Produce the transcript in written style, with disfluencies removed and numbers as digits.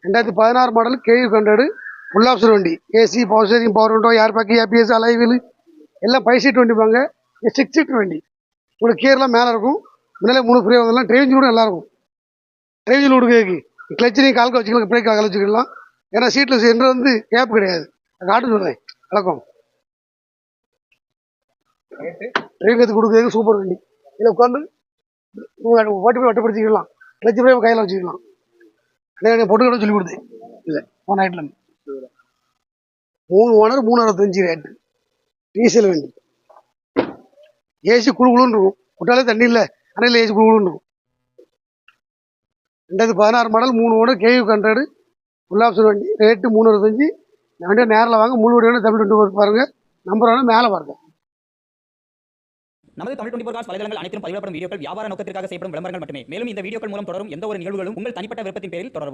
2016 model KU100 full option வண்டி. AC, power steering, power window, air bag, ABS, alloy wheel எல்லாம் 5 seat வண்டி பாங்க. 6 seat வண்டி. உங்களுக்கு கியர்லாம் மேலே இருக்கும். முன்னாலே 3 ஃப்ரீ வந்துடலாம். டிரைவிங் கூட நல்லா இருக்கும். டிரைவிங் விடுக்கு கிளச்சு நீங்கள் கால்க்க வச்சுக்கலாம், பிரேக் கால் வச்சுக்கலாம். ஏன்னா சீட்டில் சென்டர் வந்து கேப் கிடையாது. காட்டு சொல்கிறேன் வழக்கம். டிரைவிங் கற்று கொடுக்குறதுக்கு சூப்பர் வண்டி. இதில் உட்காந்து ஓட்டி போய் வட்டப்படுத்திக்கலாம். கிளச்சு பிரேக் கையில் வச்சுக்கலாம். பொட்டு கடை சொல்லி கொடுத்தேன். இல்லை போன நைட்டில் 3 ஓனர் 365 ரேட்டு. டீசல் வண்டி. ஏசி குழுன்னு இருக்கும். விட்டாலே தண்ணி இல்லை, அணையில் ஏசி குழுன்னு இருக்கும். 2016 model 3 owner KU100 full option வண்டி. ரேட்டு 365. வண்டியை நேரில் வாங்க. முழு வண்டியோட தமிழ் 24 பாருங்க. நம்பர் வேணும் மேலே பாருங்க. நமது தமிழ் 24 காஸ் வலைதளங்கள் அனைத்தும் பதிவிடப்படும் வீடியோக்கள் வியாபார நோக்கத்திற்காக செய்யப்படும் விளம்பரங்கள் மட்டுமே. மேலும் இந்த வீடியோக்கள் மூலம் தொடரும் எந்த ஒரு நிகழ்வுகளும் உங்கள் தனிப்பட்ட விருப்பத்தின் பேரில் தொடரும்.